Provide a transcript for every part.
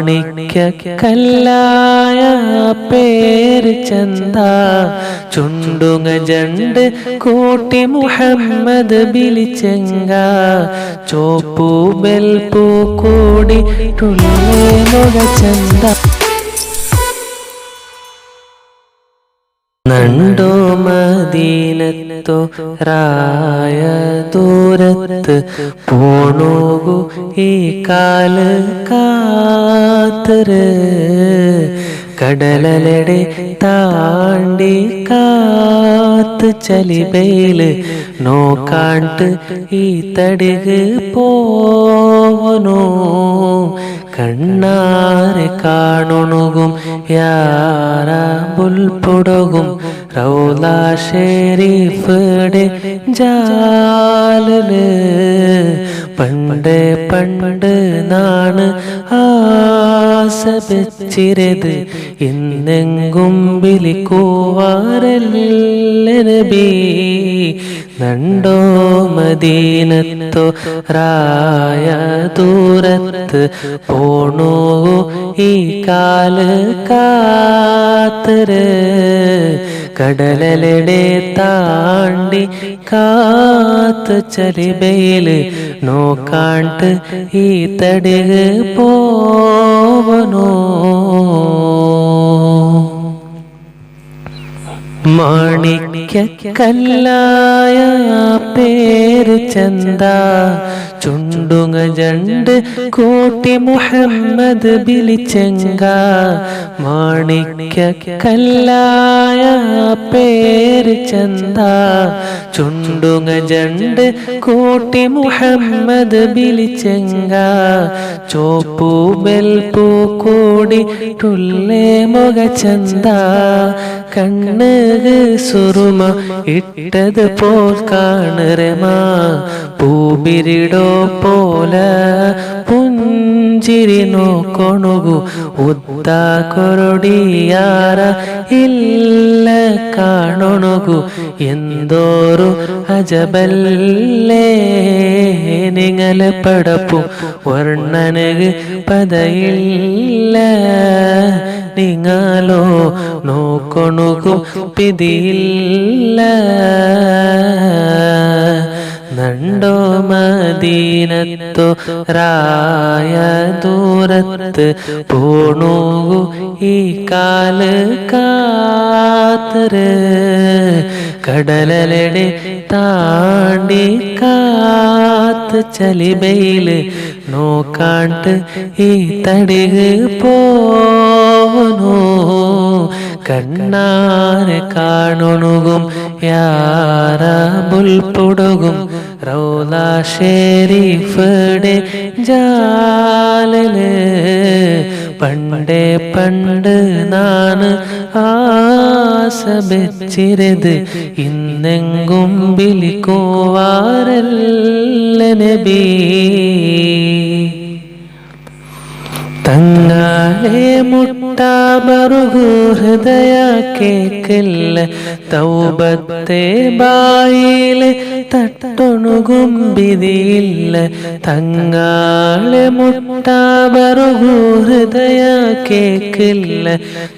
മാണിക്യക്കല്ലായ പേര് ചന്ത ചുണ്ടുങ്ങ ജണ്ട് കൂട്ടി മുഹമ്മദ് ബിലിച്ചെങ്ക ചോപ്പു ബെൽപ്പൂ കൂടി തുള്ളേ മുഖ ചന്ത നണ്ടോ മദീനത്തോ റായ ദൂരത്ത് പോണോകു ഈ കാല് കാത്തര് കടലലടെ താണ്ടി കാത്ത് ചലിബയില് നോക്കാണ്ട് ഈ തടിക് പോവനോ കണ്ണാരെ കാണുണുകും യാര ബുൽപുടകും റൗള ഷരീഫുടെ ജാലല് പണ്ട് പണ്ട് നാണ് ആസ വെച്ചിരത് ഇന്നെങ്കും വിളിക്കുവാരല്ലേ നബി നണ്ടോ മദീനത്തോ റായ ദൂരത്ത് പോണോ ഈ കാല് കാത്തര് കടലലടെ താണ്ടി കാത്ത് ചലിബയില് നോക്കാണ്ട് ഈ തടിക് പോവനോ മാണിക്യക്കല്ലായ പേര് ചന്ത ചുണ്ടുങ്ങ ജണ്ട് കൂട്ടി മുഹമ്മദ് ബിലിച്ചെങ്ക മാണിക്യക്കല്ലായ പേര് ചന്ത ചുണ്ടുങ്ങ ജണ്ട് കൂട്ടി മുഹമ്മദ് ബിലിച്ചെങ്ക ചോപ്പു ബെൽപ്പൂ കൂടി തുള്ളേ മുഖ ചന്ത കണ്ണ് സുറുമ ഇട്ടത് പോൽ കാണുരമാ പൂബിരിടോ പോല പുഞ്ചിരി നോക്കൊണുകു ഉദ്ദ കൊരൊടിയാര ഇല്ല കാണുണുകു എന്തോരു അജബല്ലേ നിങ്ങളെ പടപ്പു വർണ്ണനക് പദയില്ല നിങ്ങളോ നോക്കൊണുകു പിതിയില്ല നണ്ടോ മദീനത്തോ റായ ദൂരത്ത് പോണോ ഈ കാല് കാത്തര് കടലലടെ താണ്ടി കാത്ത് ചലിബയില് നോക്കാണ്ട് ഈ തടിക് പോവനോ കണ്ണാരെ കാണുണുകും യാര ബുൽപുടകും റൗള ഷരീഫുടെ ജാലല് പണ്ടേ പണ്ട് നാണ് ആസ വെച്ചിരത് ഇന്നെങ്കും വിളിക്കുവാരല്ലേ നബി തങ്ങളെ മുട്ടാബറുഹു ഹൃദയ കേക്കില്ല തൗബത്തെ ബായില് തട്ടൊണുകും വിധിയില്ല തങ്ങളെ മുട്ടാബറുഹു ഹൃദയ കേക്കില്ല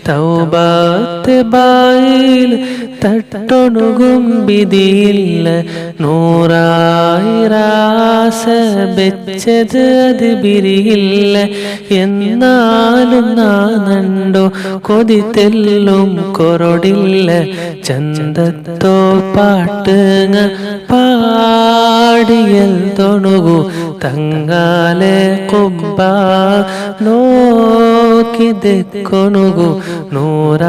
തൗബത്തെ ബായില് തട്ടൊണുകും വിധിയില്ല നൂറായിരാസ വെച്ചത് അത് ബിരിയില്ല എന്നാലും നാനണ്ടോ കൊതിത്തെല്ലും കൊറൊടില്ല ചന്തത്തോ പാട്ടുങ്ങ പാടിയൽ തൊണുകു തങ്കാലെ കൊമ്പ നോക്കിതെക്കൊണുകു നൂറായിരാതിക്കർ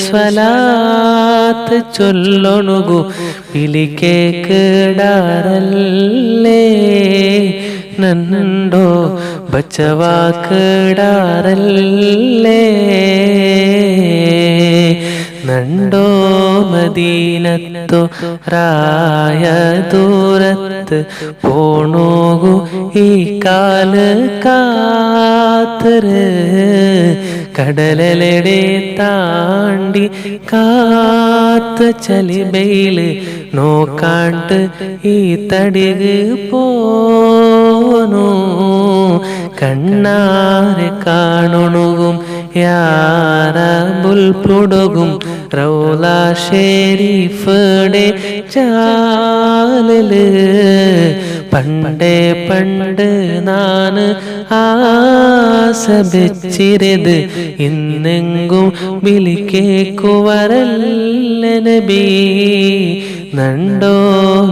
സ്വലാത്ത് ചൊല്ലൊണുകു പിലിക്കേക്കിടാറല്ലേ നണ്ടോ ബച്ചവാക്കിടാറല്ലേ നണ്ടോ മദീനത്തോ റായ ദൂരത്ത് പോണോകു ഈ കാല് കാത്തര് കാത്തര് കടലലടെ താണ്ടി കാത്ത ചലിബയില് നോക്കാണ്ട് ഈ തടിക് പോനു കണ്ണാരെ കാണുണുകും യാറബുൽ പുടുകും റൗള ഷെരീഫുടെ ചാലില് പണ്ടേ പണ്ട് നാന് ആസ വെച്ചിരത് ഇന്നെങ്കും വിളിക്കേക്കുവരല്ല നബി നണ്ടോ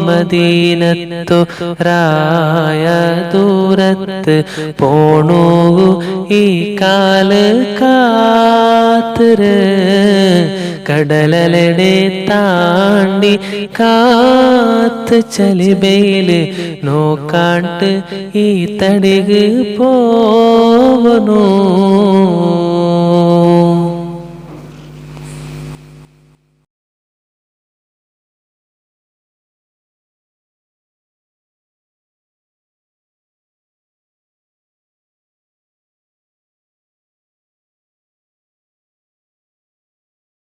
മദീനത്തു രായ ദൂരത്ത് പോണു ഈ കാല് കാത്തര് കടലലടെ താണ്ടി കാത്ത് ചലിബയില് നോക്കാണ്ട് ഈ തടിക് പോവനു